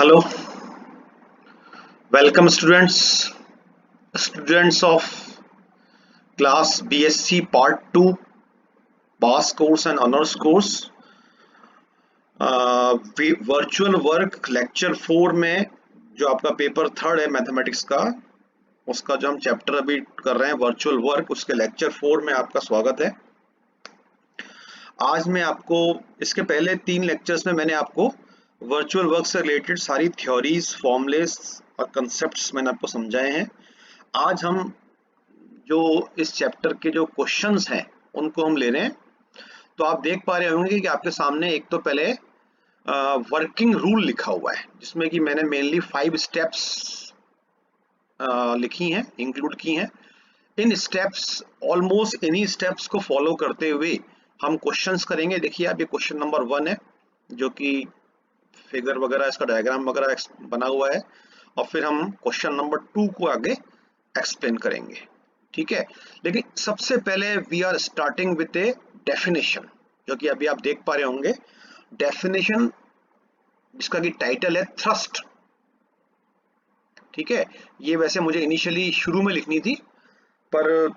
Hello, welcome students of class BSc Part 2 Pass course and Honors course. Virtual work lecture 4 में जो आपका paper 3 है mathematics का, उसका जो हम चैप्टर अभी कर रहे हैं वर्चुअल वर्क, उसके लेक्चर 4 में आपका स्वागत है। आज मैं आपको इसके पहले 3 लेक्चर्स में मैंने आपको वर्चुअल वर्क से रिलेटेड सारी थ्योरीज, फॉर्मूलेस और कंसेप्ट्स मैंने आपको समझाए हैं। आज हम जो इस चैप्टर के जो क्वेश्चंस हैं उनको हम ले रहे हैं। तो आप देख पा रहे होंगे कि आपके सामने एक तो पहले वर्किंग रूल लिखा हुआ है, जिसमें कि मैंने मेनली 5 स्टेप्स लिखी हैं, इंक्लूड की हैं। इन स्टेप्स, ऑलमोस्ट इन्हीं स्टेप्स को फॉलो करते हुए हम क्वेश्चंस करेंगे। देखिए आप, ये क्वेश्चन नंबर 1 है, जो कि फिगर वगैरह, इसका डायग्राम वगैरह बना हुआ है, और फिर हम क्वेश्चन नंबर 2 को आगे एक्सप्लेन करेंगे, ठीक है। लेकिन सबसे पहले we are starting with a definition, जो कि अभी आप देख पा रहे होंगे। डेफिनेशन जिसका कि टाइटल है थ्रस्ट, ठीक है। ये वैसे मुझे इनिशियली शुरू में लिखनी थी, पर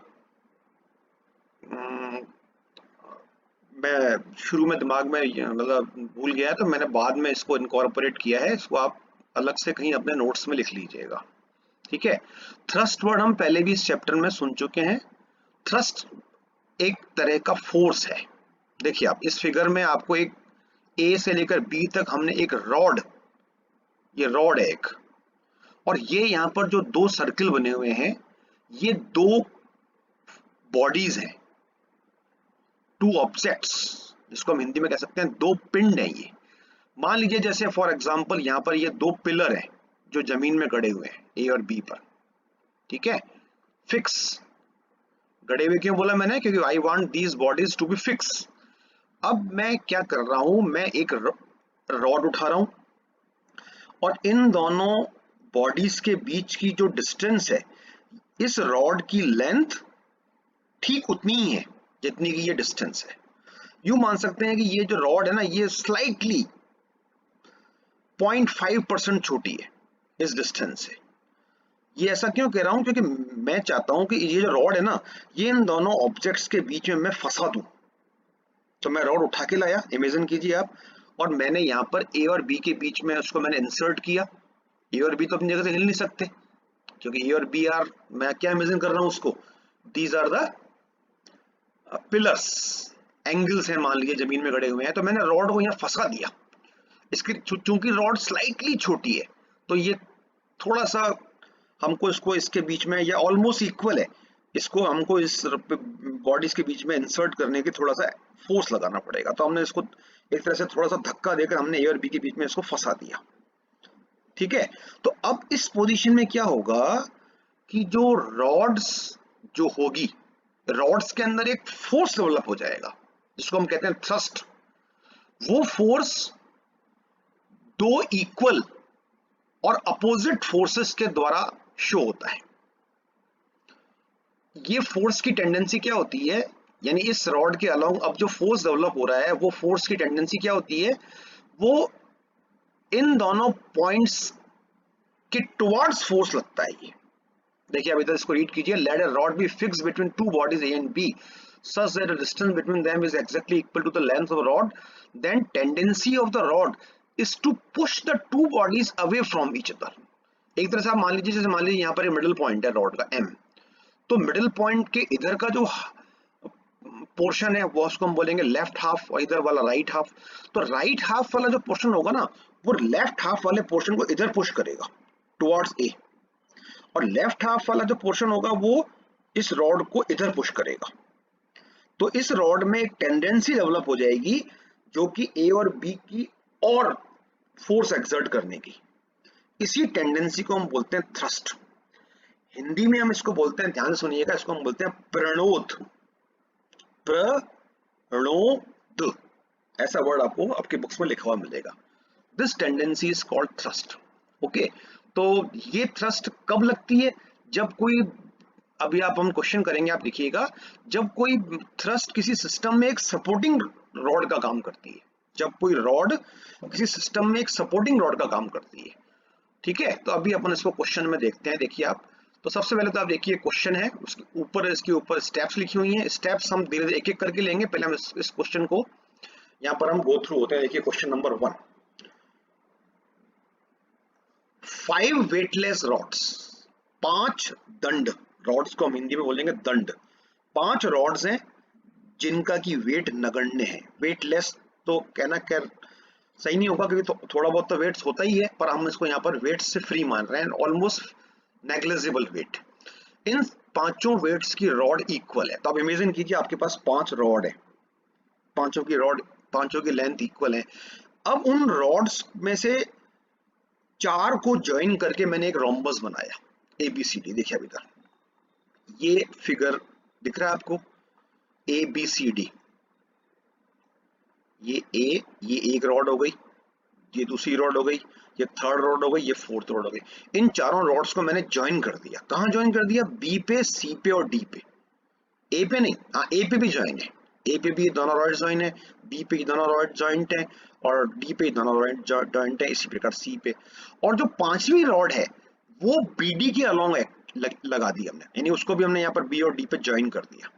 मैं शुरू में दिमाग में मतलब भूल गया, तो मैंने बाद में इसको इनकॉर्पोरेट किया है। इसको आप अलग से कहीं अपने नोट्स में लिख लीजिएगा, ठीक है। थ्रस्ट वर्ड हम पहले भी इस चैप्टर में सुन चुके हैं। थ्रस्ट एक तरह का फोर्स है। देखिए आप, इस फिगर में आपको एक ए से लेकर बी तक हमने एक रॉड, ये रॉड है एक, और ये यहाँ पर जो 2 सर्किल बने हुए हैं, ये 2 बॉडीज हैं, 2 ऑब्जेक्ट्स, जिसको हम हिंदी में कह सकते हैं 2 पिंड हैं। ये मान लीजिए जैसे फॉर एग्जांपल यहाँ पर ये 2 पिलर हैं जो जमीन में गड़े हुए हैं, ए और बी पर, ठीक है। फिक्स गड़े हुए क्यों बोला मैंने? क्योंकि I want these bodies to be fix. अब मैं क्या कर रहा हूं, मैं एक रॉड उठा रहा हूं, और इन दोनों बॉडीज के बीच की जो डिस्टेंस है, इस रॉड की लेंथ ठीक उतनी ही है जितनी की ये डिस्टेंस है। यूं मान सकते हैं कि ये जो रॉड है ना, ये स्लाइटली 0.5% छोटी है इस डिस्टेंस से। ये ऐसा क्यों कह रहा हूं? क्योंकि मैं चाहता हूं कि ये जो रॉड है ना, ये इन दोनों ऑब्जेक्ट्स के बीच में मैं फंसा दूं। तो मैं रॉड उठा के लाया, इमेजिन कीजिए आप, और मैंने यहाँ पर ए और बी के बीच में उसको मैंने इंसर्ट किया। ए और बी तो अपनी जगह से हिल नहीं सकते, क्योंकि ए और बी आर, मैं क्या इमेजिन कर रहा हूँ उसको, these are the pillars, angles हैं, मान लीजिए जमीन में गड़े हुए हैं। तो मैंने रॉड को यहाँ फंसा दिया। इसकी चूंकि रॉड स्लाइटली छोटी है, तो ये थोड़ा सा हमको इसको इसके बीच में, या ऑलमोस्ट इक्वल है, इसको हमको इस बॉडीज के बीच में इंसर्ट करने की थोड़ा सा फोर्स लगाना पड़ेगा। तो हमने इसको एक तरह से थोड़ा सा धक्का देकर हमने ए और बी के बीच में इसको फंसा दिया, ठीक है। तो अब इस पोजीशन में क्या होगा कि जो रॉड्स जो होगी, रॉड्स के अंदर एक फोर्स डेवलप हो जाएगा, जिसको हम कहते हैं थ्रस्ट। वो फोर्स 2 इक्वल और अपोजिट फोर्सेस के द्वारा शो होता है। ये फोर्स की टेंडेंसी क्या होती है, यानी इस रॉड के अलोंग अब जो फोर्स डेवलप हो रहा है, वो फोर्स की टेंडेंसी क्या होती है, वो इन दोनों पॉइंट्स के टुवर्ड्स फोर्स लगता है। ये देखिए, अब इधर इसको रीड कीजिए। Let a rod be fixed between 2 bodies A and B such that the distance between them is exactly equal to the length of the rod, then tendency of the rod is to push the 2 bodies away from each other. एक तरह से आप मान लीजिए, जैसे मान लीजिए यहाँ पर मिडिल पॉइंट है रॉड का M, तो मिडिल पॉइंट के इधर का जो पोर्शन है वो उसको हम बोलेंगे लेफ्ट हाफ, और इधर वाला राइट हाफ। तो राइट हाफ वाला जो पोर्शन होगा ना, वो लेफ्ट हाफ वाले पोर्शन को इधर पुश करेगा टुवर्ड्स ए, और लेफ्ट हाफ वाला जो पोर्शन होगा वो इस रॉड को इधर पुश करेगा। तो इस रॉड में एक टेंडेंसी डेवलप हो जाएगी, जो कि ए और बी की और फोर्स एक्सर्ट करने की। इसी टेंडेंसी को हम बोलते हैं थ्रस्ट। हिंदी में हम इसको बोलते हैं, ध्यान से सुनिएगा, इसको हम बोलते हैं प्रणोद। प्रणोद, ऐसा वर्ड आपको आपके बुक्स में लिखा हुआ मिलेगा। This tendency is called thrust, okay. तो ये थ्रस्ट कब लगती है? जब कोई, अभी आप हम क्वेश्चन करेंगे, आप देखिएगा, जब कोई थ्रस्ट किसी सिस्टम में एक सपोर्टिंग रॉड का काम करती है, जब कोई रॉड किसी सिस्टम में एक सपोर्टिंग रॉड का काम करती है। ठीक है, तो अभी अपन इसको क्वेश्चन में देखते हैं। देखिए आप, तो सबसे पहले तो आप देखिए क्वेश्चन है, उसके ऊपर इसके ऊपर स्टेप्स लिखी हुई हैं। स्टेप्स हम धीरे धीरे एक एक करके लेंगे। पहले हम इस क्वेश्चन को यहाँ पर हम गो थ्रू होते हैं। देखिए क्वेश्चन नंबर 1, 5 वेटलेस रॉड्स, 5 दंड, रॉड्स को हम हिंदी में बोलेंगे दंड। 5 रॉड्स हैं जिनका की वेट नगण्य है। वेटलेस तो कहना खैर सही नहीं होगा, क्योंकि थोड़ा बहुत तो वेट्स होता ही है, पर हम इसको यहाँ पर वेट से फ्री मान रहे हैं, ऑलमोस्ट नेग्लिजिबल वेट। इन पांचों वेट्स की रॉड इक्वल है। तो आप इमेजिन कीजिए आपके पास 5 रॉड है, पांचों की रॉड, पांचों की लेंथ इक्वल है। अब उन रॉड्स में से 4 को ज्वाइन करके मैंने एक रोम्बस बनाया, ABCD। देखिए अभी तक ये फिगर दिख रहा है आपको, ABCD। ये A, ये एक रॉड हो गई, ये दूसरी रॉड हो गई, ये थर्ड रॉड हो गई, ये फोर्थ रॉड हो गई। इन चारों रॉड्स को मैंने ज्वाइन कर दिया। कहाँ ज्वाइन कर दिया? B पे, C पे और D पे। A पे नहीं, हाँ A पे भी ज्वाइन है। A पे भी दोनों रॉड ज्वाइन है, B पे दोनों रॉड ज्वाइंट है और D पे दोनों रॉड ज्वाइंट है। इसी प्रकार C पे। और जो पांचवी रॉड है वो BD के अलोंग लगा दी हमने, यानी उसको भी हमने यहाँ पर B और D पे ज्वाइन कर दिया।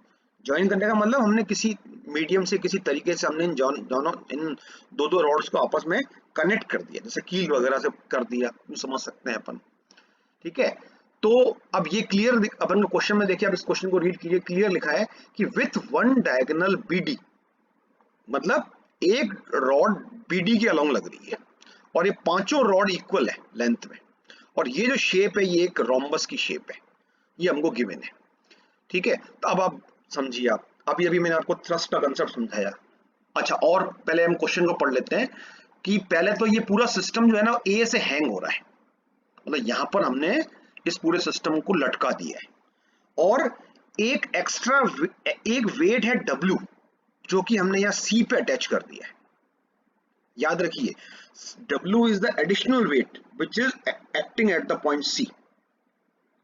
ज्वाइन करने का मतलब हमने किसी मीडियम से, किसी तरीके से हमने इन दोनों, इन दो रॉड्स को आपस में कनेक्ट कर दिया, जैसे कील वगैरह से कर दिया, समझ सकते हैं अपन। ठीक है, तो अब ये क्लियर अपन को क्वेश्चन में देखिए, अब इस क्वेश्चन को रीड कीजिए। क्लियर लिखा है कि विथ वन डायगोनल BD, मतलब एक रॉड BD के अलोंग लग रही है और ये पांचों रॉड इक्वल है लेंथ में, और ये जो शेप है ये एक रोम्बस की शेप है, ये हमको गिवन है। ठीक है, तो अब आप समझिए, आप अभी मैंने आपको थ्रस्ट का कंसेप्ट समझाया। अच्छा, और पहले हम क्वेश्चन को पढ़ लेते हैं कि पहले तो ये पूरा सिस्टम जो है ना ए से हैंग हो रहा है, मतलब यहां पर हमने इस पूरे सिस्टम को लटका दिया है, और एक एक्स्ट्रा एक वेट है W, जो कि हमने यहाँ C पे अटैच कर दिया है। याद रखिए, W is the additional weight which is acting at the point C,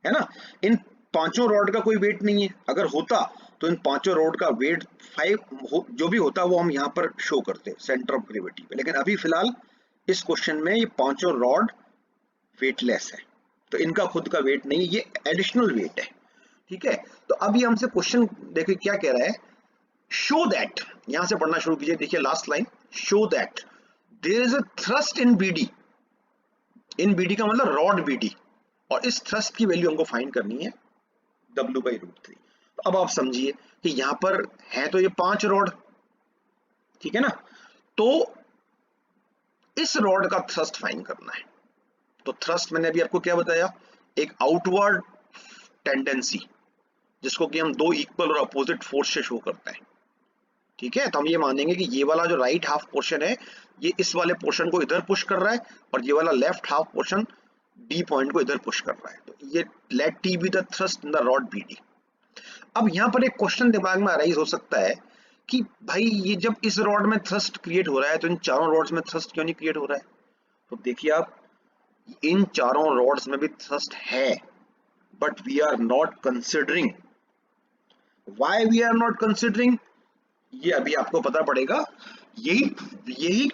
है ना। इन पांचों रॉड का कोई वेट नहीं है, अगर होता तो इन पांचों रॉड का वेट 5 जो भी होता वो हम यहाँ पर शो करते सेंटर ऑफ ग्रेविटी पे, लेकिन अभी फिलहाल इस क्वेश्चन में ये पांचों रॉड वेटलेस है, तो इनका खुद का वेट नहीं, ये एडिशनल वेट है। ठीक है, तो अभी हमसे क्वेश्चन देखिए क्या कह रहा है। शो दैट, यहां से पढ़ना शुरू कीजिए। देखिए last line, show that there is a thrust in BD। In BD का मतलब रॉड BD, और इस थ्रस्ट की वैल्यू हमको फाइंड करनी है W/√3। तो अब आप समझिए कि यहां पर है तो ये 5 रॉड, ठीक है ना, तो इस रॉड का थ्रस्ट फाइंड करना है। तो थ्रस्ट मैंने अभी आपको क्या बताया, एक आउटवर्ड टेंडेंसी, जिसको कि हम दो इक्वल और अपोजिट फोर्स से शो करते हैं। ठीक है, तो हम ये मानेंगे कि ये वाला जो राइट हाफ पोर्शन है ये इस वाले पोर्शन को इधर पुश कर रहा है, और ये वाला left half portion D point को इधर पुश कर रहा है। तो ये let T be the thrust in the rod BD। अब यहाँ पर एक क्वेश्चन दिमाग में अराइज हो सकता है कि भाई ये जब इस रॉड में थ्रस्ट क्रिएट हो रहा है तो इन चारों रॉड्स में थ्रस्ट क्यों नहीं क्रिएट हो रहा है? तो देखिए आप, इन चारों रॉड्स में भी थ्रस्ट है, but we are not considering. Why we are not considering, ये अभी आपको पता पड़ेगा। यही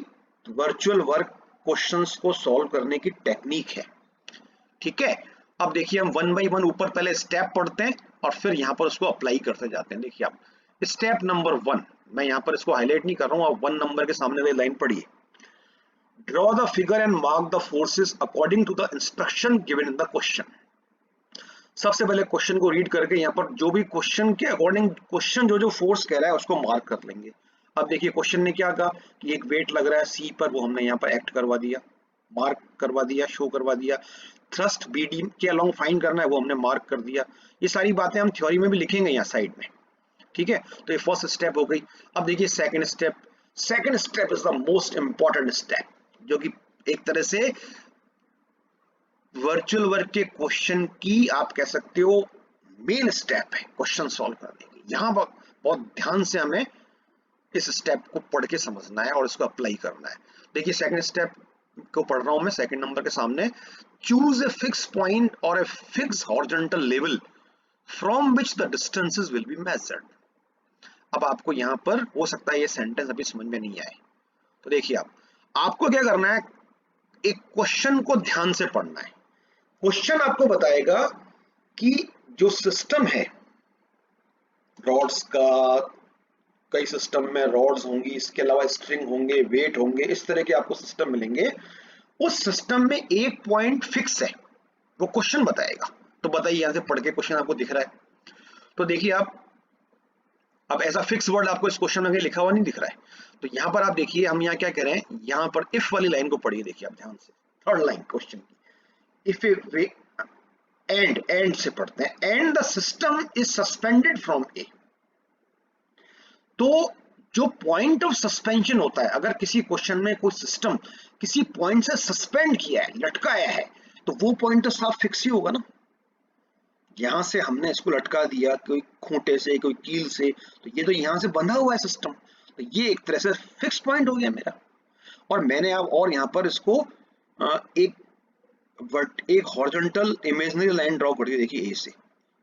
वर्चुअल वर्क क्वेश्चंस को सॉल्व करने की टेक्निक है। ठीक है, अब देखिए हम 1 बाई 1 ऊपर पहले स्टेप पढ़ते हैं और फिर यहाँ पर उसको अप्लाई करते जाते हैं। देखिए आप, स्टेप नंबर 1, मैं यहाँ पर इसको हाईलाइट नहीं कर रहा हूँ, आप 1 नंबर के सामने वाली लाइन पढ़िए। Draw the figure and mark the forces according to the instruction given in the question. सबसे पहले क्वेश्चन को रीड करके यहाँ पर जो भी क्वेश्चन के अकॉर्डिंग, क्वेश्चन जो फोर्स कह रहा है उसको मार्क कर लेंगे। अब देखिए क्वेश्चन ने क्या कहा कि एक वेट लग रहा है C पर, वो हमने यहाँ पर एक्ट करवा दिया, मार्क करवा दिया, शो करवा दिया। थ्रस्ट BD के अलोंग फाइंड करना है, वो हमने मार्क कर दिया। ये सारी बातें हम थ्योरी में भी लिखेंगे यहाँ साइड में। ठीक है, तो ये फर्स्ट स्टेप हो गई। अब देखिए second step. Second step is the most important step, जो कि एक तरह से वर्चुअल वर्क के क्वेश्चन की आप कह सकते हो मेन स्टेप है क्वेश्चन सॉल्व करने की। यहाँ बहुत ध्यान से हमें इस स्टेप को पढ़ के समझना है और इसको अप्लाई करना है। देखिए सेकंड स्टेप को पढ़ रहा हूं मैं सेकंड नंबर के सामने। चूज ए फिक्स पॉइंट और a fix horizontal level from which the distances will be measured. अब आपको यहाँ पर हो सकता है ये सेंटेंस अभी समझ में नहीं आए, तो देखिए आपको क्या करना है, एक क्वेश्चन को ध्यान से पढ़ना है। क्वेश्चन आपको बताएगा कि जो सिस्टम है रॉड्स का, कई सिस्टम में रॉड्स होंगी, इसके अलावा स्ट्रिंग होंगे, वेट होंगे, इस तरह के आपको सिस्टम मिलेंगे। उस सिस्टम में एक पॉइंट फिक्स है, वो क्वेश्चन बताएगा। तो बताइए, यहां से पढ़ के क्वेश्चन आपको दिख रहा है? तो देखिए अब ऐसा फिक्स वर्ड आपको इस क्वेश्चन में लिखा हुआ नहीं दिख रहा है। तो यहां पर आप देखिए, हम यहाँ क्या कह रहे हैं, यहां पर इफ वाली लाइन को पढ़िए, देखिए आप ध्यान से, थर्ड लाइन क्वेश्चन की। इफ ए एंड से पढ़ते हैं, and the system is suspended from A. तो जो पॉइंट ऑफ सस्पेंशन होता है, अगर किसी क्वेश्चन में कोई सिस्टम किसी पॉइंट से सस्पेंड किया है, लटकाया है, तो वो पॉइंट तो साफ फिक्स ही होगा ना। यहां से हमने इसको लटका दिया कोई खूंटे से, कोई कील से, तो ये तो यहां से बंधा हुआ है सिस्टम, तो ये एक तरह से फिक्स पॉइंट हो गया मेरा। और मैंने अब और यहाँ पर इसको एक हॉरिजॉन्टल इमेजिनरी लाइन ड्रॉ कर दी, देखिए ए से।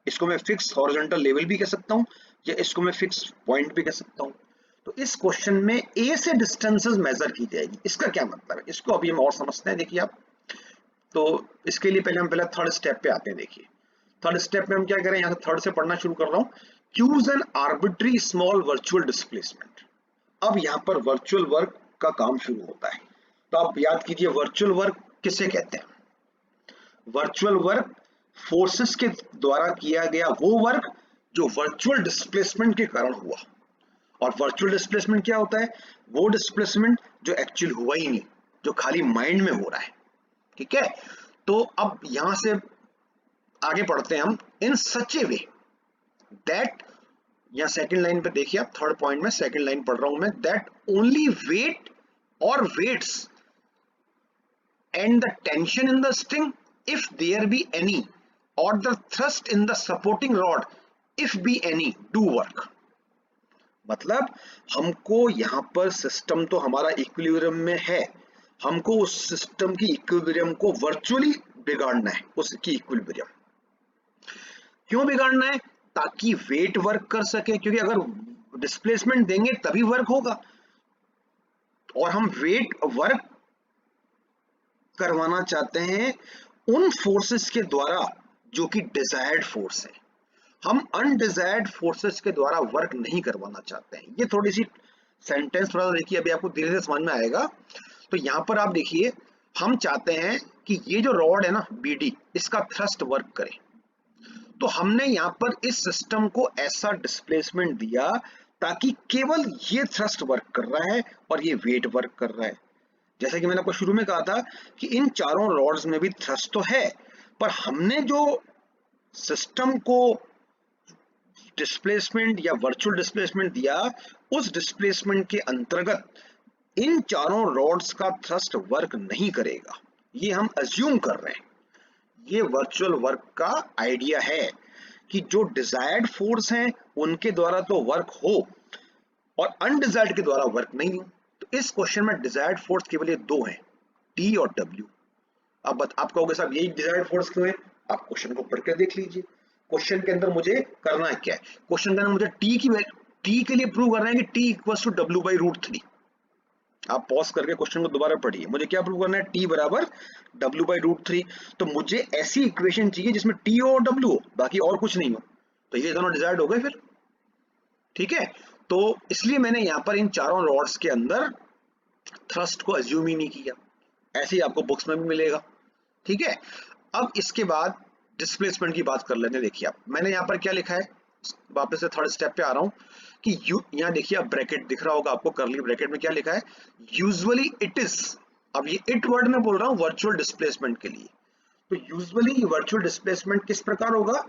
इसको मैं फिक्स हॉरिजॉन्टल लेवल भी कह सकता हूँ, या इसको मैं फिक्स पॉइंट भी कह सकता हूँ। तो इस क्वेश्चन में ए से डिस्टेंसेस मेजर की जाएगी। इसका क्या मतलब है, इसको अभी हम और समझते हैं। देखिए आप, तो इसके लिए पहले हम थर्ड स्टेप पे आते हैं। देखिए थर्ड स्टेप में हम क्या करें, यहाँ से थर्ड से पढ़ना शुरू कर रहा हूँ। Choose an arbitrary small virtual displacement. अब यहाँ पर वर्चुअल वर्क का काम शुरू होता है। तो आप याद कीजिए, वर्चुअल वर्क किसे कहते हैं? वर्चुअल वर्क फोर्सेस के द्वारा किया गया वो वर्क जो वर्चुअल डिस्प्लेसमेंट के कारण हुआ। और वर्चुअल डिस्प्लेसमेंट क्या होता है? वो डिस्प्लेसमेंट जो एक्चुअल हुआ ही नहीं, जो खाली माइंड में हो रहा है। ठीक है, तो अब यहां से आगे पढ़ते हैं हम। इन सच ए वे दैट, या सेकंड लाइन पे देखिए आप, थर्ड पॉइंट में सेकंड लाइन पढ़ रहा हूं मैं, दैट ओनली वेट और weights and the tension in the string, if there be any, or the thrust in the supporting rod, if be any, do work। मतलब हमको यहाँ पर सिस्टम तो हमारा इक्विलिब्रियम में है, हमको उस सिस्टम की इक्विलिब्रियम को वर्चुअली बिगाड़ना है। उसकी इक्विलिब्रियम क्यों बिगाड़ना है? ताकि वेट वर्क कर सके, क्योंकि अगर डिस्प्लेसमेंट देंगे तभी वर्क होगा, और हम वेट वर्क करवाना चाहते हैं उन फोर्सेस के द्वारा जो कि डिजायर्ड फोर्स है। हम अनडिजायर्ड फोर्सेस के द्वारा वर्क नहीं करवाना चाहते हैं। ये थोड़ी सी सेंटेंस थोड़ा देखिए, अभी आपको धीरे धीरे समझ में आएगा। तो यहाँ पर आप देखिए, हम चाहते हैं कि ये जो रॉड है ना बीडी, इसका थ्रस्ट वर्क करे। तो हमने यहाँ पर इस सिस्टम को ऐसा डिस्प्लेसमेंट दिया ताकि केवल ये थ्रस्ट वर्क कर रहा है और ये वेट वर्क कर रहा है। जैसा कि मैंने आपको शुरू में कहा था कि इन चारों रॉड्स में भी थ्रस्ट तो है, पर हमने जो सिस्टम को डिस्प्लेसमेंट या वर्चुअल डिस्प्लेसमेंट दिया, उस डिस्प्लेसमेंट के अंतर्गत इन चारों रॉड्स का थ्रस्ट वर्क नहीं करेगा। ये हम अज्यूम कर रहे हैं। ये वर्चुअल वर्क का आइडिया है कि जो डिजायर्ड फोर्स हैं उनके द्वारा तो वर्क हो और अनडिजायर्ड के द्वारा वर्क नहीं हो। तो इस क्वेश्चन में डिजायर्ड फोर्स केवल ये दो हैं, टी और डब्ल्यू। अब आप कहोगे साहब यही डिजायर्ड फोर्स क्यों है? आप क्वेश्चन को पढ़ कर देख लीजिए। क्वेश्चन के अंदर मुझे करना है क्या है, क्वेश्चन के अंदर मुझे टी के लिए प्रूव करना है कि T equals to W by root 3। आप पॉज करके क्वेश्चन को दोबारा पढ़िए। मुझे क्या प्रूव करना है? टी बराबर डब्ल्यू बाई रूट 3। तो मुझे ऐसी इक्वेशन चाहिए जिसमें टी हो और डब्ल्यू हो, बाकी और कुछ नहीं हो। तो ये दोनों डिजायर्ड हो गए फिर। ठीक है, तो इसलिए मैंने यहाँ पर इन चारों रॉड्स के अंदर थ्रस्ट को अज्यूम ही नहीं किया। ऐसे ही आपको बुक्स में भी मिलेगा। ठीक है, अब इसके बाद डिस्प्लेसमेंट की बात कर लेते हैं। देखिए आप, मैंने यहाँ पर क्या लिखा है, वापस से थर्ड स्टेप पे आ रहा हूँ कि यहाँ देखिए आप, ब्रैकेट दिख रहा होगा आपको, करली ब्रैकेट में क्या लिखा है, यूजुअली इट इज। अब ये इट वर्ड में बोल रहा हूँ वर्चुअल डिस्प्लेसमेंट के लिए। तो यूजुअली वर्चुअल डिस्प्लेसमेंट किस प्रकार होगा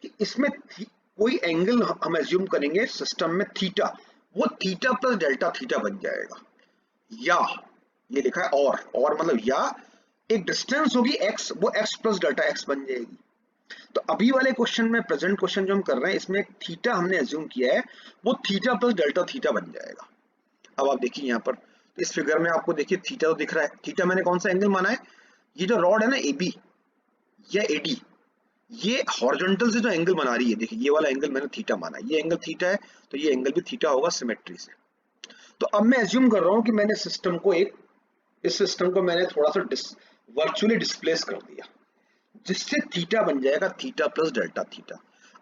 कि इसमें कोई एंगल हम एज्यूम करेंगे सिस्टम में थीटा, वो थीटा प्लस डेल्टा थीटा बन जाएगा। या ये लिखा है और मतलब या एक डिस्टेंस होगी x, वो x प्लस डेल्टा x बन जाएगी। तो अभी वाले क्वेश्चन में, प्रेजेंट क्वेश्चन जो हम कर रहे हैं, इसमें थीटा हमने एज्यूम किया है, वो थीटा प्लस डेल्टा थीटा बन जाएगा। अब आप देखिए यहाँ पर, तो इस फिगर में आपको देखिए थीटा तो दिख रहा है। थीटा मैंने कौन सा एंगल माना है? ये जो रॉड है ना AB या AD, ये हॉरिजॉन्टल से जो एंगल बना रही है, देखिए ये वाला एंगल मैंने थीटा माना है, ये एंगल थीटा है, तो ये एंगल भी थीटा होगा सिमेट्री से। तो अब मैं एज्यूम कर रहा हूं कि मैंने सिस्टम को इस सिस्टम को मैंने थोड़ा सा वर्चुअली डिस्प्लेस कर दिया, जिससे थीटा बन जाएगा थीटा प्लस डेल्टा थीटा।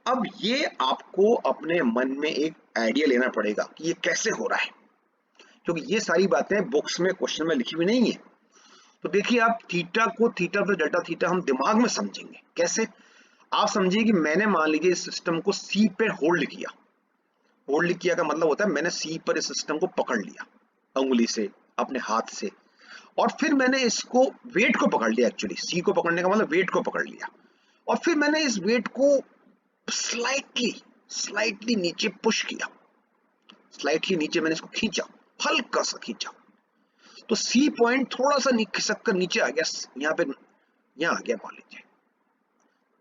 अब ये आपको अपने मन में एक आइडिया लेना पड़ेगा कि ये कैसे हो रहा है, क्योंकि ये सारी बातें बुक्स में क्वेश्चन में लिखी हुई नहीं है। तो देखिए, आप थीटा को थीटा प्लस डेल्टा थीटा हम दिमाग में समझेंगे कैसे। आप समझिए कि मैंने मान लीजिए इस सिस्टम को सी पे होल्ड किया। होल्ड किया का मतलब होता है मैंने सी पर इस सिस्टम को पकड़ लिया उंगली से, अपने हाथ से, और फिर मैंने इसको वेट को पकड़ लिया। एक्चुअली सी को पकड़ने का मतलब वेट को पकड़ लिया, और फिर मैंने इस वेट को स्लाइटली स्लाइटली नीचे पुश किया, स्लाइटली नीचे मैंने इसको खींचा, हल्का सा खींचा, तो सी पॉइंट थोड़ा सा खिसक कर नीचे आ गया, यहाँ पे, यहाँ आ गया मान लीजिए।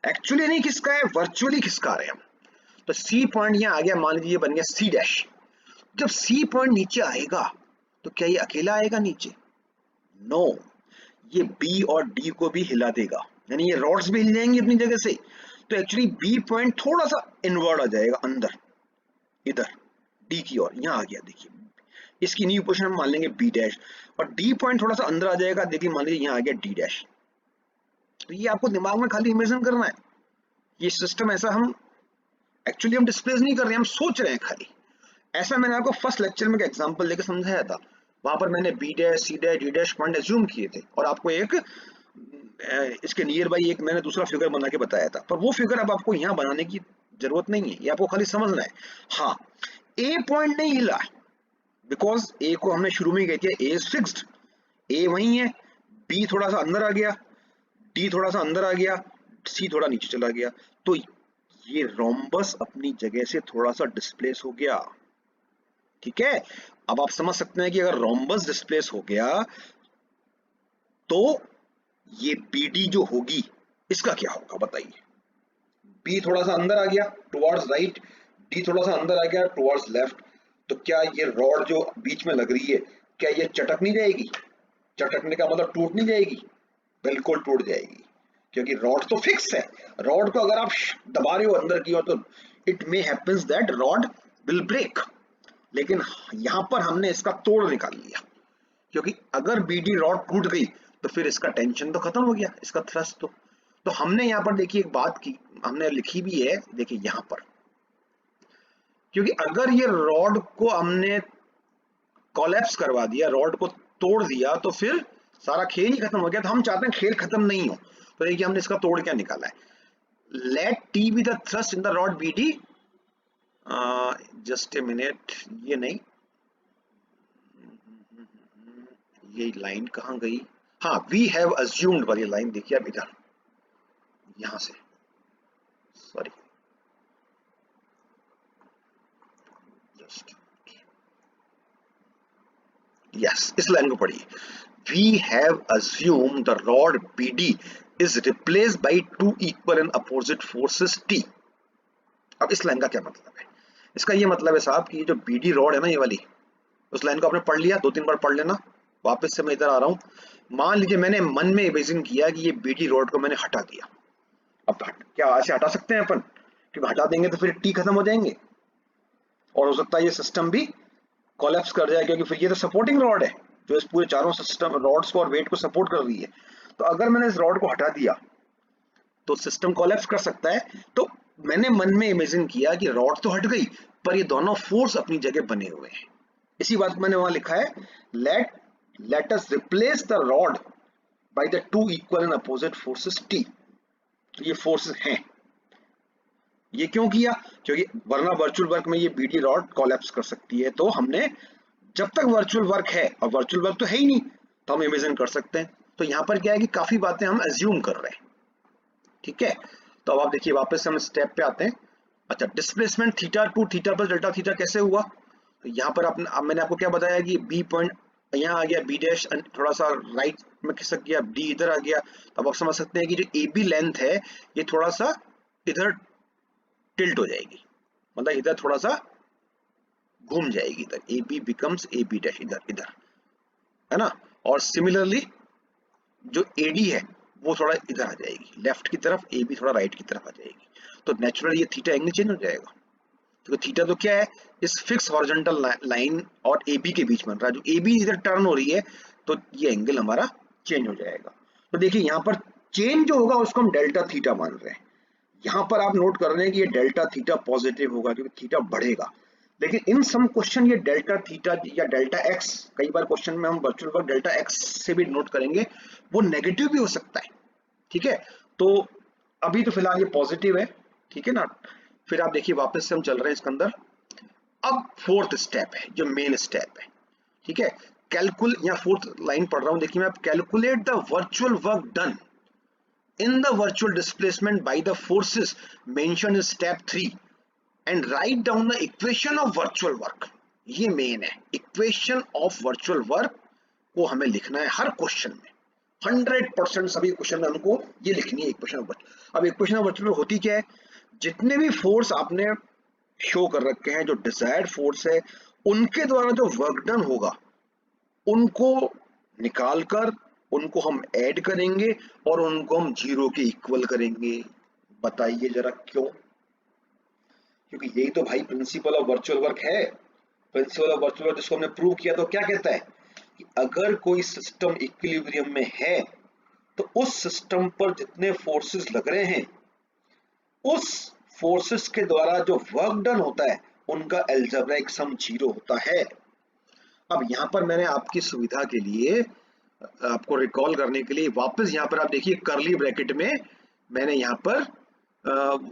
एक्चुअली नहीं खिसका है, वर्चुअली खिसका रहे हैं हम। तो सी पॉइंट यहाँ आ गया, मान लीजिए ये बन गया सी डैश। जब सी पॉइंट नीचे आएगा तो क्या ये अकेला आएगा नीचे? नो, ये बी और डी को भी हिला देगा, यानी ये रॉड्स भी हिल जाएंगी अपनी जगह से। तो एक्चुअली बी पॉइंट थोड़ा सा इनवर्ड आ जाएगा अंदर, इधर डी की ओर, यहाँ आ गया देखिए, इसकी न्यू पोजीशन हम मान लेंगे बी डैश, और डी पॉइंट थोड़ा सा अंदर आ जाएगा, देखिए मान लीजिए यहाँ आ गया डी डैश। तो ये आपको दिमाग में खाली इमेजिन करना है, ये सिस्टम ऐसा हम एक्चुअली हम डिस्प्लेस नहीं कर रहे हैं, हम सोच रहे हैं खाली। ऐसा मैंने आपको फर्स्ट लेक्चर में एक एग्जांपल लेके समझाया था, वहां पर मैंने B dash C dash D dash point assume किए थे, और आपको एक इसके नियर बाई एक मैंने दूसरा फिगर बना के बताया था, पर वो फिगर अब आपको यहाँ बनाने की जरूरत नहीं है, ये आपको खाली समझना है। हाँ, ए पॉइंट नहीं हिला, बिकॉज ए को हमने शुरू में कह दिया ए इज फिक्स्ड, ए वही है, बी थोड़ा सा अंदर आ गया, डी थोड़ा सा अंदर आ गया, सी थोड़ा नीचे चला गया, तो ये रोम्बस अपनी जगह से थोड़ा सा डिस्प्लेस हो गया। ठीक है, अब आप समझ सकते हैं कि अगर रोम्बस डिस्प्लेस हो गया तो ये बीडी जो होगी इसका क्या होगा बताइए। बी थोड़ा सा अंदर आ गया टुवर्ड्स राइट, डी थोड़ा सा अंदर आ गया टुवर्ड्स लेफ्ट, तो क्या ये रॉड जो बीच में लग रही है क्या ये चटक नहीं जाएगी? चटकने का मतलब टूट नहीं जाएगी? बिल्कुल टूट जाएगी, क्योंकि रॉड तो फिक्स है। रॉड को अगर आप दबा रहे हो अंदर की ओर तो it may happens that rod will break, लेकिन यहां पर हमने इसका तोड़ निकाल लिया, क्योंकि अगर बीडी रॉड टूट गई तो फिर इसका टेंशन तो खत्म हो गया, इसका थ्रस्ट तो हमने यहाँ पर देखिए एक बात की, हमने लिखी भी है, देखिए यहाँ पर, क्योंकि अगर ये रॉड को हमने कोलैप्स करवा दिया, रॉड को तोड़ दिया, तो फिर सारा खेल ही खत्म हो गया। तो हम चाहते हैं खेल खत्म नहीं हो, तो देखिए हमने इसका तोड़ क्या निकाला है, let T be the thrust in the rod B D, just a minute, ये नहीं, ये लाइन कहाँ गई? हाँ, वी हैव अज्यूम्ड वाली लाइन देखिए अब इधर, यहां से, सॉरी, जस्ट यस, इस लाइन को पढ़िए, we have assumed the rod BD is replaced by two equal and opposite forces T। अब इस लाइन का क्या मतलब है? इसका ये मतलब है साहब कि जो BD रॉड है ना, ये वाली, उस लाइन को आपने पढ़ लिया, 2-3 बार पढ़ लेना। वापस से मैं इधर आ रहा हूं, मान लीजिए मैंने मन में इमेजिन किया कि ये BD रॉड को मैंने हटा दिया। अब क्या ऐसे हटा सकते हैं अपन? क्योंकि हटा देंगे तो फिर T खत्म हो जाएंगे, और हो सकता है ये सिस्टम भी कोलैप्स कर जाए, क्योंकि फिर ये तो सपोर्टिंग रॉड है जो इस पूरे चारों सिस्टम रॉड्स को और वेट को सपोर्ट कर रही है। तो अगर मैंने इस रॉड को हटा दिया तो सिस्टम कोलैप्स कर सकता है। तो मैंने मन में इमेजिन किया कि रॉड तो हट गई, पर ये दोनों फोर्स अपनी जगह बने हुए हैं। इसी बात को मैंने वहां लिखा है, let us replace the rod by the two equal and opposite forces T। तो ये फोर्सेस हैं। ये क्यों किया? क्योंकि वरना वर्चुअल वर्क में ये BD रॉड कोलैप्स कर सकती है। तो हमने, जब तक वर्चुअल वर्क है, और वर्चुअल वर्क तो है ही नहीं, तो हम इमेजिन कर सकते हैं। तो यहाँ पर क्या है कि काफी बातें हम एज्यूम कर रहे हैं। ठीक है, तो अब आप देखिए वापस से हम स्टेप पे आते हैं। अच्छा, displacement theta two theta plus delta theta कैसे हुआ? तो यहाँ पर अब मैंने आपको क्या बताया कि बी पॉइंट यहाँ आ गया, बी डैश थोड़ा सा राइट में खिसक गया, डी इधर आ गया। तो अब आप समझ सकते हैं कि जो AB लेंथ है ये थोड़ा सा इधर टिल्ट हो जाएगी, मतलब इधर थोड़ा सा घूम जाएगी, इधर AB बिकम्स AB डैश, इधर इधर, है ना। और सिमिलरली जो AD है वो थोड़ा इधर आ जाएगी लेफ्ट की तरफ, AB थोड़ा राइट की तरफ आ जाएगी। तो नेचुरली ये थीटा एंगल चेंज हो जाएगा। क्योंकि थीटा तो क्या है, इस फिक्स हॉरिजॉन्टल लाइन और AB के बीच बन रहा है, जो AB इधर टर्न हो रही है तो ये एंगल हमारा चेंज हो जाएगा। तो देखिए यहाँ पर चेंज जो होगा उसको हम डेल्टा थीटा मान रहे हैं। यहाँ पर आप नोट कर रहे हैं कि ये डेल्टा थीटा पॉजिटिव होगा क्योंकि थीटा बढ़ेगा, लेकिन इन सम क्वेश्चन ये डेल्टा थीटा या डेल्टा एक्स, कई बार क्वेश्चन में हम वर्चुअल वर्क डेल्टा एक्स से भी नोट करेंगे, वो नेगेटिव भी हो सकता है। ठीक है, तो अभी तो फिलहाल ये पॉजिटिव है, ठीक है ना। फिर आप देखिए वापस से हम चल रहे हैं इसके अंदर। अब फोर्थ स्टेप है जो मेन स्टेप है, ठीक है। कैलकुल या फोर्थ लाइन पढ़ रहा हूं, देखिए मैं, आप calculate the virtual work done in the virtual displacement by the forces mentioned in step 3 and write down the equation of virtual work। ये मेन है, इक्वेशन ऑफ वर्चुअल वर्क को हमें लिखना है हर क्वेश्चन में, 100% सभी क्वेश्चन में हमको ये लिखनी है इक्वेशन ऑफ वर्चुअल। अब इक्वेशन ऑफ वर्चुअल होती क्या है, जितने भी फोर्स आपने शो कर रखे हैं, जो डिजायर्ड फोर्स है, उनके द्वारा जो वर्क डन होगा उनको निकालकर उनको हम ऐड करेंगे और उनको हम जीरो के इक्वल करेंगे। बताइए जरा क्यों? क्योंकि यही तो भाई प्रिंसिपल ऑफ वर्चुअल वर्क है। प्रिंसिपल ऑफ वर्चुअल वर्क जिसको हमने प्रूव किया तो क्या कहता है कि अगर कोई सिस्टम इक्विलिब्रियम में है तो उस सिस्टम पर जितने फोर्सेस लग रहे हैं, उस फोर्सेस के द्वारा जो वर्क डन होता है उनका एल्जेब्राइक सम जीरो होता है। अब यहाँ पर मैंने आपकी सुविधा के लिए, आपको रिकॉल करने के लिए वापस यहाँ पर आप देखिए कर्ली ब्रैकेट में मैंने यहाँ पर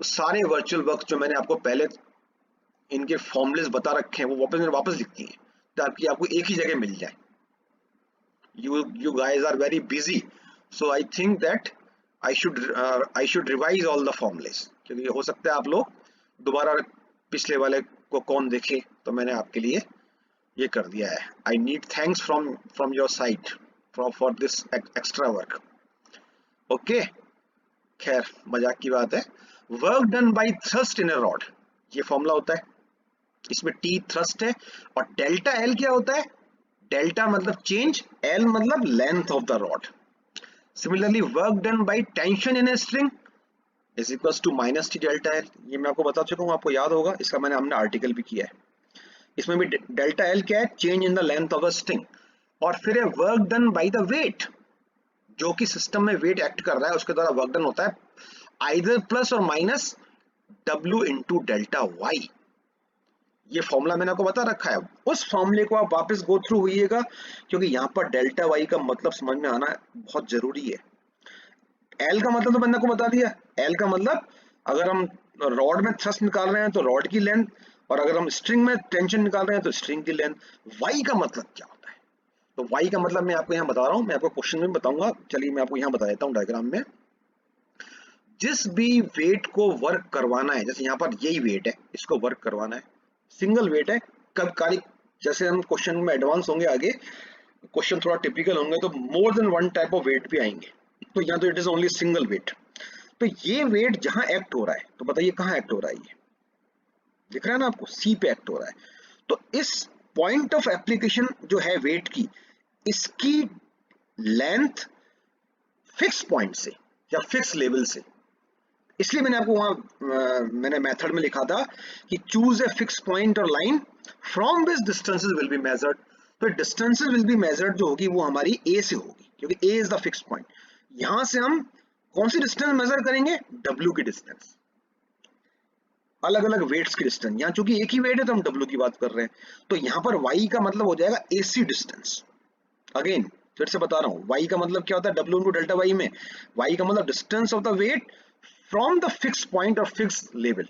सारे वर्चुअल वर्क जो मैंने आपको पहले इनके फॉर्मूलेस बता रखे हैं वो वापस मैंने वापस लिख दिए ताकि आपको एक ही जगह मिल जाए। you guys are very busy, so I think that I should revise all the formulas, क्योंकि हो सकता है आप लोग दोबारा पिछले वाले को कौन देखे, तो मैंने आपके लिए ये कर दिया है। I need thanks from your side for this extra work। Okay, खैर मजाक की बात है। Work done bye thrust in a rod, ये फॉर्मूला होता है, इसमें T थ्रस्ट है और डेल्टा L क्या होता है, डेल्टा मतलब चेंज, L मतलब length of the rod. Similarly work done by tension in a string is equals to minus T delta L। ये मैं आपको बता चुका हूँ, आपको याद होगा, इसका हमने आर्टिकल भी किया है। इसमें भी डेल्टा L क्या है, change in the length of a string. और फिर है work done by the weight, जो कि सिस्टम में वेट एक्ट कर रहा है उसके द्वारा वर्क डन होता है, आइदर प्लस और minus W into delta Y. ये फॉर्मूला मैंने आपको बता रखा है, उस फॉर्मूले को आप वापस गो थ्रू होइएगा, क्योंकि यहाँ पर डेल्टा वाई का मतलब समझ में आना बहुत जरूरी है। एल का मतलब तो मैंने आपको बता दिया, एल का मतलब अगर हम रॉड में थ्रस्ट निकाल रहे हैं तो रॉड की लेंथ, और अगर हम स्ट्रिंग में टेंशन निकाल रहे हैं तो स्ट्रिंग की लेंथ। वाई का मतलब क्या होता है, तो वाई का मतलब मैं आपको यहाँ बता रहा हूँ, मैं आपको क्वेश्चन में बताऊंगा। चलिए मैं आपको यहाँ बता देता हूँ डायग्राम में। जिस भी वेट को वर्क करवाना है, जैसे यहाँ पर यही वेट है, इसको वर्क करवाना है, सिंगल वेट है, कब कारी, जैसे हम क्वेश्चन में एडवांस होंगे आगे, क्वेश्चन थोड़ा टिपिकल होंगे तो more than one type of weight भी आएंगे, तो यहाँ तो it is only single weight. तो ये वेट जहां एक्ट हो रहा है, तो बताइए कहाँ एक्ट हो रहा है, ये दिख रहा है ना आपको, सी पे एक्ट हो रहा है। तो इस पॉइंट ऑफ एप्लीकेशन जो है वेट की, इसकी लेंथ फिक्स पॉइंट से या फिक्स लेवल से, इसलिए मैंने आपको वहां मैंने मेथड में लिखा था कि चूज ए फिक्स पॉइंट और line from which distances will be measured. तो डिस्टेंसेस विल बी मेजर्ड जो होगी वो हमारी ए से होगी, क्योंकि ए इज द फिक्स पॉइंट। यहां से हम कौन सी डिस्टेंस मेजर करेंगे, डब्ल्यू की डिस्टेंस, अलग अलग वेट्स की डिस्टेंस। यहाँ चूंकि एक ही वेट है तो हम डब्ल्यू की बात कर रहे हैं, तो यहाँ पर वाई का मतलब हो जाएगा एसी डिस्टेंस। अगेन फिर से बता रहा हूँ, वाई का मतलब क्या होता है, डब्ल्यू इंटू डेल्टा वाई में वाई का मतलब distance of the weight from the fix point और फिक्स लेवल।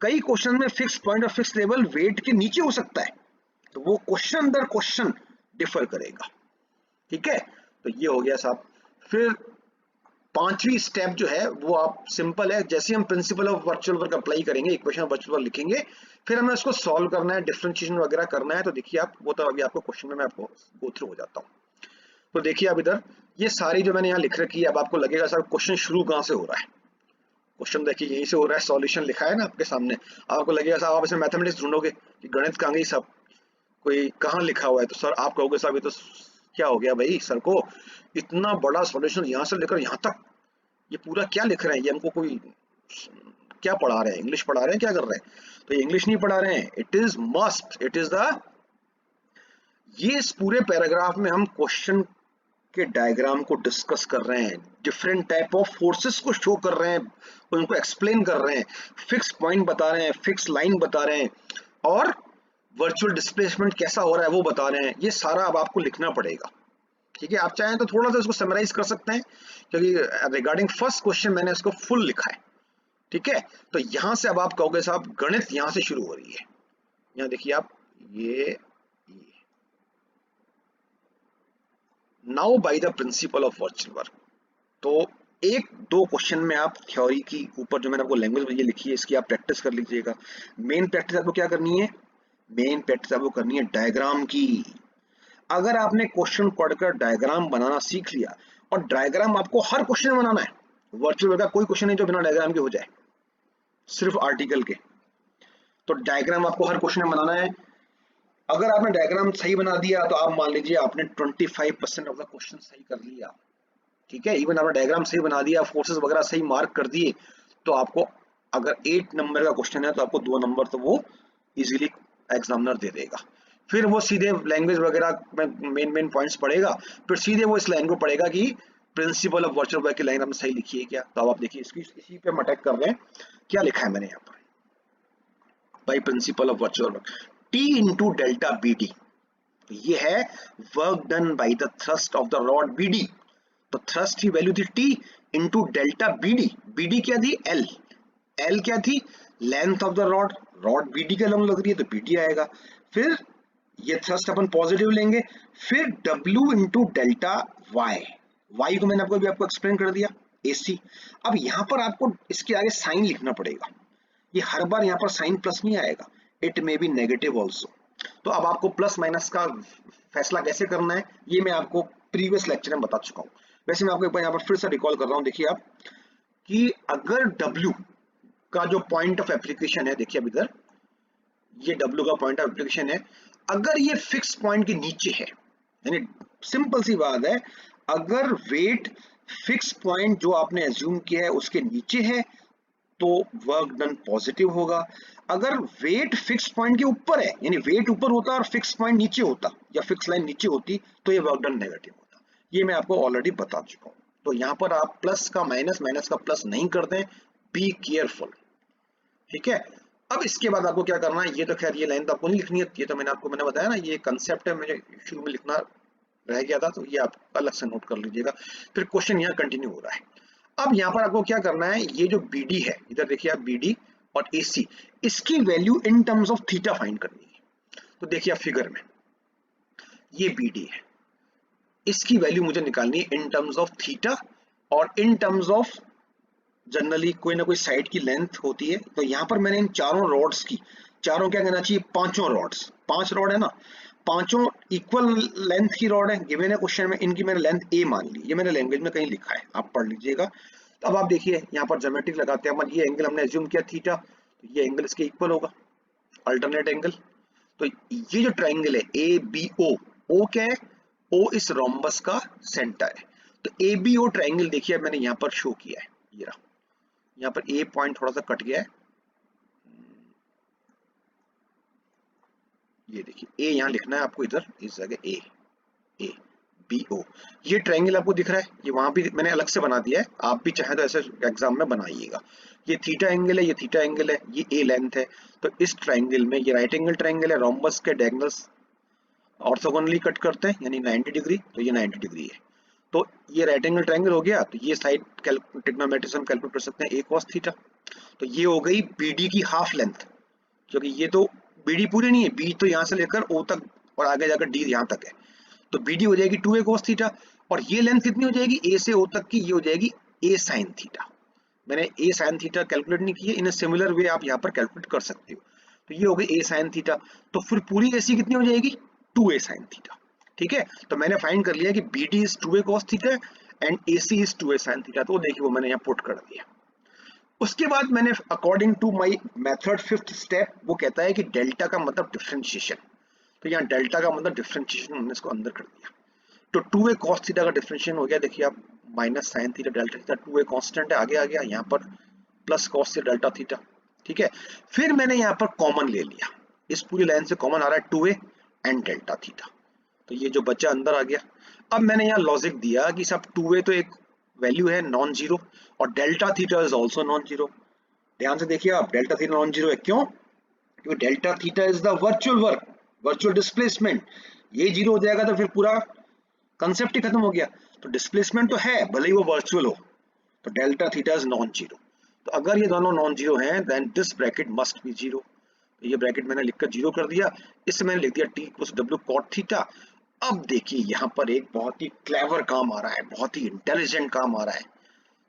कई क्वेश्चन में फिक्स पॉइंट और फिक्स लेवल वेट के नीचे हो सकता है, तो वो क्वेश्चन दर क्वेश्चन डिफर करेगा। ठीक है, तो ये हो गया साहब। फिर पांचवी स्टेप जो है वो आप सिंपल है, जैसे हम principal of virtual work apply करेंगे, इक्वेशन ऑफ वर्चुअल वर्क लिखेंगे, फिर हमें उसको सॉल्व करना है, डिफरेंशिएशन वगैरह करना है। तो देखिए आप, वो तो अभी आपको क्वेश्चन में मैं आपको गो थ्रू हो जाता हूँ। तो देखिए अब इधर ये सारी जो मैंने यहाँ लिख रखी है, अब आपको लगेगा सर क्वेश्चन शुरू कहाँ से हो रहा है। क्वेश्चन देखिए यहीं से हो रहा है, सॉल्यूशन लिखा है ना आपके सामने। आपको लगेगा साहब आप इसमें मैथमेटिक्स ढूंढोगे कि गणित कहाँ गई सब, कोई कहाँ लिखा हुआ है, तो सर आप कहोगे साहब ये तो क्या हो गया भाई, सर को इतना बड़ा सॉल्यूशन यहाँ से लेकर यहाँ तक ये पूरा क्या लिख रहे हैं, ये हमको कोई क्या पढ़ा रहे हैं, इंग्लिश पढ़ा रहे हैं, क्या कर रहे हैं? तो इंग्लिश नहीं पढ़ा रहे हैं, it is must, it is the, ये इस पूरे पैराग्राफ में हम क्वेश्चन के डायग्राम को डिस्कस कर रहे हैं, डिफरेंट टाइप ऑफ फोर्सेस को शो कर रहे हैं, उनको एक्सप्लेन कर रहे हैं, फिक्स पॉइंट बता रहे हैं, फिक्स लाइन बता रहे हैं, और वर्चुअल डिस्प्लेसमेंट कैसा हो रहा है वो बता रहे हैं। ये सारा अब आपको लिखना पड़ेगा, ठीक है? आप चाहें तो थोड़ा सा इसको समराइज कर सकते हैं, क्योंकि रिगार्डिंग फर्स्ट क्वेश्चन मैंने इसको फुल लिखा है, ठीक है? तो यहां से अब आप कहोगे साहब गणित यहां से शुरू हो रही है, यहाँ देखिए आप, ये now by the principal of virtual work. तो एक दो क्वेश्चन में आप थ्योरी की ऊपर जो मैंने आपको लैंग्वेज ये लिखी है इसकी आप प्रैक्टिस कर लीजिएगा। मेन प्रैक्टिस आपको क्या करनी है? मेन प्रैक्टिस आपको करनी है डायग्राम की। अगर आपने क्वेश्चन पढ़कर डायग्राम बनाना सीख लिया, और डायग्राम आपको हर क्वेश्चन में बनाना है, वर्चुअल वर्क का कोई क्वेश्चन नहीं जो बिना डायग्राम के हो जाए, सिर्फ आर्टिकल के। तो डायग्राम आपको हर क्वेश्चन में बनाना है। अगर आपने डायग्राम सही बना दिया तो आप मान लीजिए आपने 25% ऑफ द क्वेश्चन सही कर लिया, ठीक है? इवन आपने डायग्राम सही बना दिया, फोर्सेस वगैरह सही मार्क कर दिए, तो आपको अगर 8 नंबर का क्वेश्चन है तो आपको 2 नंबर तो वो इजीली एग्जामिनर दे देगा। फिर वो सीधे लैंग्वेज वगैरह में मेन पॉइंट्स पढ़ेगा, फिर सीधे वो इस लाइन को पढ़ेगा कि प्रिंसिपल ऑफ वर्चुअल वर्क की लाइन आपने सही लिखी है क्या। तो अब आप देखिए इसकी, इसी पे हम अटैक कर रहे हैं, क्या लिखा है मैंने यहाँ पर, by principle of virtual work, T into delta B D, ये है work done by the thrust of the rod B D. तो थ्रस्ट की वैल्यू थी T into delta B D, B D क्या थी? L, L क्या थी? Length of the rod, rod B D का लंब लग रही है तो बी डी आएगा। फिर ये थ्रस्ट अपन पॉजिटिव लेंगे, फिर W into delta Y, Y को मैंने आपको आपको एक्सप्लेन कर दिया, AC। अब यहाँ पर आपको इसके आगे साइन लिखना पड़ेगा, ये हर बार यहाँ पर साइन प्लस नहीं आएगा, it may be negative also. तो अब आपको प्लस माइनस का फैसला कैसे करना है ये मैं आपको प्रीवियस लेक्चर में बता चुका हूँ। वैसे मैं आपको एक बार यहाँ पर फिर से रिकॉल कर रहा हूँ। देखिए आप कि अगर W का जो पॉइंट ऑफ एप्लीकेशन है, देखिए अब इधर ये W का पॉइंट ऑफ एप्लीकेशन है, अगर ये फिक्स पॉइंट के नीचे है, यानी सिंपल सी बात है, अगर वेट फिक्स पॉइंट जो आपने एज्यूम किया है उसके नीचे है तो वर्क डन पॉजिटिव होगा। अगर वेट फिक्स पॉइंट के ऊपर है, यानी वेट ऊपर होता और फिक्स पॉइंट नीचे होता या फिक्स लाइन नीचे होती, तो ये वर्क डन नेगेटिव होता। ये मैं आपको ऑलरेडी बता चुका हूँ। तो यहाँ पर आप प्लस का माइनस, माइनस का प्लस नहीं करते हैं, बी केयरफुल, ठीक है? अब इसके बाद आपको क्या करना है, ये तो खैर ये लाइन तो आपको नहीं लिखनी है, ये तो मैंने बताया ना, ये कंसेप्ट है, मुझे शुरू में लिखना रह गया था, तो ये आप अलग से नोट कर लीजिएगा। फिर क्वेश्चन यहाँ कंटिन्यू हो रहा है। अब यहाँ पर आपको क्या करना है, ये जो BD है, इधर देखिए आप BD और AC, इसकी value in terms of theta find करनी है। तो देखिए आप फिगर में ये BD है, इसकी वैल्यू मुझे निकालनी है इन टर्म्स ऑफ थीटा और इन टर्म्स ऑफ जनरली कोई ना कोई साइड की लेंथ होती है। तो यहाँ पर मैंने इन चारों रॉड्स की, चारों क्या कहना चाहिए, पांचों रॉड्स, 5 रॉड है ना, पांचों इक्वल लेंथ की रॉड है, गिवन है क्वेश्चन में, इनकी मैंने लेंथ A मान ली, ये मैंने लैंग्वेज में कहीं लिखा है, आप पढ़ लीजिएगा। तो अब आप देखिए यहाँ पर ज्योमेट्रिक लगाते हैं, ये एंगल हमने एज्यूम किया थीटा, तो ये एंगल इसके इक्वल होगा, अल्टरनेट एंगल। तो ये जो ट्राइंगल है ABO, O क्या है? O इस रोम्बस का सेंटर है। तो ABO ट्राइंगल देखिए मैंने यहाँ पर शो किया है, ये रहा, यहाँ पर A पॉइंट थोड़ा सा कट गया है, ये देखिए A यहाँ लिखना है आपको, इधर इस जगह ABO, ये ट्रायंगल आपको दिख रहा है, ये वहां भी मैंने अलग से बना दिया है, आप भी चाहे तो ऐसे एग्जाम में बनाइएगा। ये थीटा एंगल है, ये थीटा एंगल है, ये A लेंथ है। तो इस ट्रायंगल में ये राइट एंगल ट्रायंगल है, रोम्बस के डायगोनल्स ऑर्थोगोनली कट करते हैं यानी 90 डिग्री, तो ये 90 डिग्री है। तो ये राइट एंगल ट्रायंगल हो गया, तो ये साइड ट्रिग्नोमेट्री से हम कैलकुलेट कर सकते हैं A cos थीटा। तो ये हो गई BD की हाफ लेंथ, क्योंकि ये तो BD पूरी नहीं है, B तो यहाँ से लेकर O तक और आगे जाकर D यहाँ तक है, तो BD हो जाएगी 2A cos थीटा, और ये लेंथ कितनी हो जाएगी A से O तक की, ये हो जाएगी A sin थीटा। मैंने A sin थीटा कैलकुलेट नहीं की है, इन सिमिलर वे आप यहाँ पर कैलकुलेट कर सकते हो। तो ये हो गई A sin थीटा, तो फिर पूरी AC कितनी हो जाएगी 2A sin थीटा, ठीक है? तो मैंने फाइंड कर लिया कि BD is 2A cos theta and AC is 2A sin theta, तो देखिए वो मैंने यहाँ पुट कर दिया। उसके बाद मैंने according to my method 5th step, वो कहता है कि डेल्टा का मतलब डिफरेंशिएशन, तो यहाँ डेल्टा का मतलब डिफरेंशिएशन हमने इसको अंदर कर दिया। तो 2A cos थीटा का डिफरेंशिएशन हो गया, देखिए आप minus sine theta delta theta, 2A constant है, आगे आ गया, यहाँ पर प्लस कॉस से डेल्टा थीटा। ठीक है, फिर मैंने यहाँ पर कॉमन ले लिया, इस पूरी लाइन से कॉमन आ रहा है 2a एंड डेल्टा थीटा, तो ये जो बच्चा अंदर आ गया। अब मैंने यहाँ लॉजिक दिया कि सब 2a तो एक वैल्यू है नॉन जीरो और delta theta is also non zero. ध्यान से देखिए आप, डेल्टा थीटा नॉन जीरो है, क्यों? क्योंकि delta theta is the virtual work, virtual displacement. ये जीरो हो जाएगा तो फिर पूरा कंसेप्ट ही खत्म हो गया। तो डिस्प्लेसमेंट तो है भले ही वो वर्चुअल हो, तो delta theta is non zero. तो अगर ये दोनों नॉन जीरो हैं then this bracket must be zero. ये ब्रैकेट मैंने लिखकर जीरो कर दिया, इससे मैंने लिख दिया T equals W cot theta. अब देखिए यहाँ पर एक बहुत ही क्लेवर काम आ रहा है, बहुत ही इंटेलिजेंट काम आ रहा है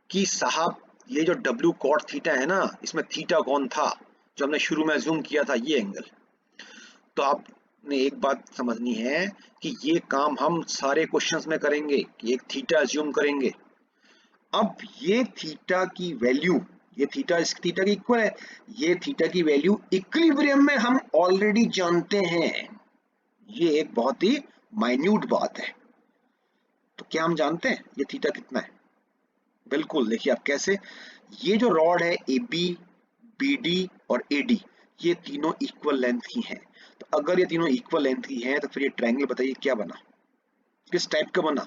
कि साहब ये जो डब्ल्यू कॉट थीटा है ना, इसमें थीटा कौन था जो हमने शुरू में जूम किया था, ये एंगल। तो आपने एक बात समझनी है कि ये काम हम सारे क्वेश्चंस में करेंगे कि एक थीटा अज्यूम करेंगे। अब ये थीटा की वैल्यू, ये थीटा इस थीटा के इक्वल है, ये थीटा की वैल्यू इक्विलिब्रियम में हम ऑलरेडी जानते हैं। ये एक बहुत ही माइन्यूट बात है। तो क्या हम जानते हैं ये थीटा कितना है? बिल्कुल, देखिए आप कैसे, ये जो रॉड है ए बी, बी डी और ए डी, ये तीनों इक्वल लेंथ की हैं। तो अगर ये तीनों इक्वल लेंथ की हैं तो फिर ये ट्रायंगल बताइए क्या बना, किस टाइप का बना?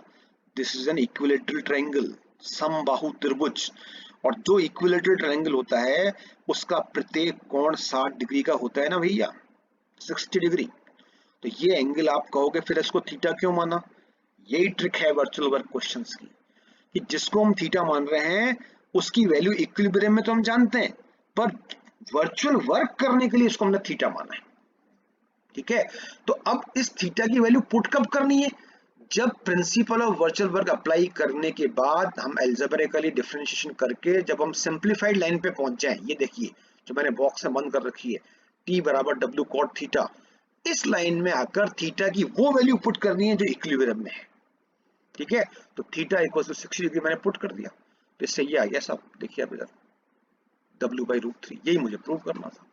This is an equilateral triangle, समबाहु त्रिभुज। और जो इक्विलेटरल ट्रायंगल होता है उसका प्रत्येक कोण 60 डिग्री का होता है ना भैया, 60 डिग्री। तो ये एंगल आप कहोगे फिर इसको थीटा क्यों माना? यही ट्रिक है वर्चुअल वर्क क्वेश्चंस की, कि जिसको हम थीटा मान रहे हैं उसकी वैल्यू इक्विलिब्रियम में तो हम जानते हैं, पर वर्चुअल वर्क करने के लिए इसको हमने थीटा माना है। ठीक है, तो अब इस थीटा की वैल्यू पुट कब करनी है? जब principal of virtual work apply करने के बाद हम एल्जेब्रिकली डिफरेंशिएशन करके जब हम सिंप्लीफाइड लाइन पे पहुंच जाएं, ये देखिए जो मैंने बॉक्स में बंद कर रखी है, t बराबर डब्ल्यू कॉट थीटा, इस लाइन में आकर थीटा की वो वैल्यू पुट करनी है जो इक्विलिब्रियम में है। ठीक है, तो थीटा इक्वल टू 60 डिग्री मैंने पुट कर दिया, तो इससे ये आ गया सब, देखिए आप इधर w/√3, यही मुझे प्रूव करना था।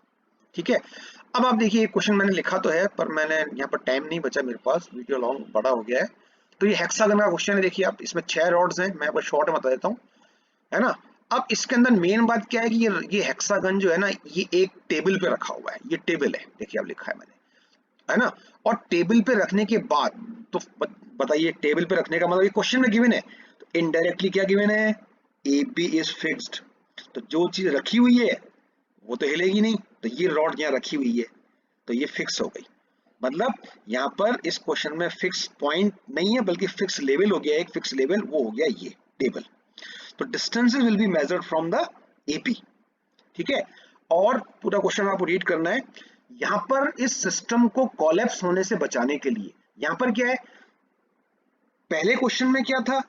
ठीक है, अब आप देखिए क्वेश्चन मैंने लिखा तो है पर मैंने यहाँ पर टाइम नहीं बचा मेरे पास, वीडियो लॉन्ग बड़ा हो गया है। तो ये हेक्सागन का क्वेश्चन है, देखिए आप, इसमें 6 रॉड्स हैं, मैं आपको शॉर्ट में बता देता हूँ, है ना। अब इसके अंदर मेन बात क्या है कि ये हेक्सागन जो है ना, ये एक टेबल पे रखा हुआ है, ये टेबल है, देखिए आप लिखा है मैंने, है ना। और टेबल पे रखने के बाद तो बताइए, टेबल पे रखने का मतलब ये क्वेश्चन में गिवन है, तो इनडायरेक्टली क्या गिवन है? A B is fixed. तो जो चीज रखी हुई है वो तो हिलेगी नहीं, तो ये रॉड यहाँ रखी हुई है तो ये फिक्स हो गई। मतलब यहाँ पर इस क्वेश्चन में फिक्स पॉइंट नहीं है बल्कि फिक्स लेवल हो गया, एक फिक्स लेवल वो हो गया ये टेबल। तो distances will be measured from the AP. ठीक है, और पूरा क्वेश्चन आपको रीड करना है। यहाँ पर इस सिस्टम को कोलैप्स होने से बचाने के लिए यहाँ पर क्या है, पहले क्वेश्चन में क्या था,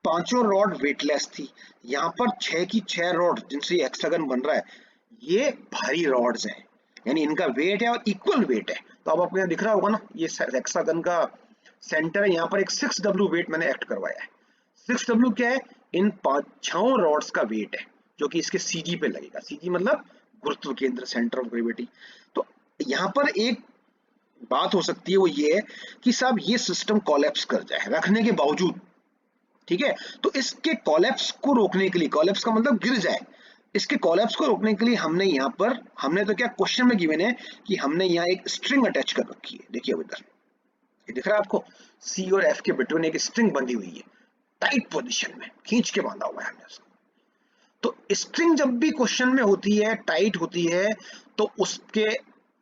पांचों रॉड वेटलेस थी, यहाँ पर 6 की 6 रॉड जिनसे ये हेक्सागन बन रहा है ये भारी रॉड्स हैं, यानी इनका वेट है और इक्वल वेट है। तो अब आपको यहाँ दिख रहा होगा ना, ये हेक्सागन का सेंटर है, यहाँ पर एक 6W वेट मैंने एक्ट करवाया है। 6W क्या है? इन 5 रॉड्स का वेट है जो कि इसके सीजी पे लगेगा। सीजी मतलब गुरुत्व केंद्र, सेंटर ऑफ ग्रेविटी। तो यहाँ पर एक बात हो सकती है वो ये है कि साहब ये सिस्टम कोलैप्स कर जाए रखने के बावजूद। ठीक है, तो इसके कोलैप्स को रोकने के लिए, कोलैप्स का मतलब गिर जाए, इसके कोलैप्स को रोकने के लिए हमने यहाँ पर, हमने तो क्या क्वेश्चन में गिवन है कि हमने यहाँ एक स्ट्रिंग अटैच कर रखी है, देखिए अब इधर ये दिख रहा है आपको, सी और एफ के बिटवीन एक स्ट्रिंग बंधी हुई है, टाइट पोजीशन में खींच के बांधा हुआ है हमने उसको। तो स्ट्रिंग जब भी क्वेश्चन में होती है, टाइट होती है, तो उसके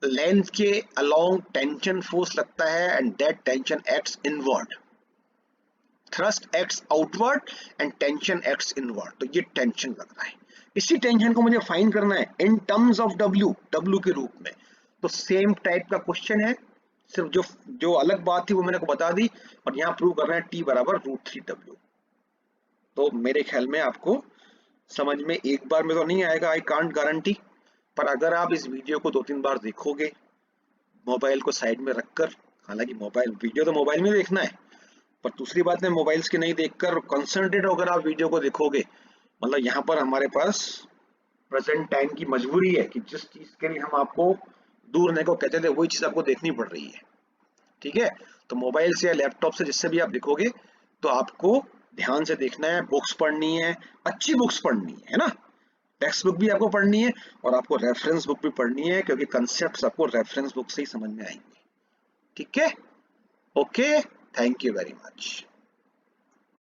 लेंथ के अलोंग टेंशन फोर्स लगता है and that tension acts inward, thrust acts outward and tension acts inward. तो ये टेंशन लग रहा है, इसी टेंशन को मुझे फाइंड करना है in terms of W, W के रूप में। तो सेम टाइप का क्वेश्चन है, सिर्फ जो अलग बात थी वो मैंने को बता दी, और यहाँ प्रूव कर रहे हैं टी बराबर √3W। तो मेरे ख्याल में आपको समझ में एक बार में तो नहीं आएगा, आई कांट गारंटी, पर अगर आप इस वीडियो को 2-3 बार देखोगे मोबाइल को साइड में रखकर, हालांकि मोबाइल वीडियो तो मोबाइल में देखना है, पर दूसरी बात है मोबाइल्स की नहीं देखकर कंसंट्रेट होकर आप वीडियो को देखोगे, मतलब यहाँ पर हमारे पास प्रेजेंट टाइम की मजबूरी है कि जिस चीज के लिए हम आपको दूर रहने को कहते थे वही चीज आपको देखनी पड़ रही है। ठीक है, तो मोबाइल से या लैपटॉप से जिससे भी आप देखोगे तो आपको ध्यान से देखना है, बुक्स पढ़नी है, अच्छी बुक्स पढ़नी है ना, टेक्स्ट बुक भी आपको पढ़नी है और आपको रेफरेंस बुक भी पढ़नी है, क्योंकि कंसेप्ट आपको रेफरेंस बुक से ही समझ में आएंगे। ठीक है, okay, thank you very much.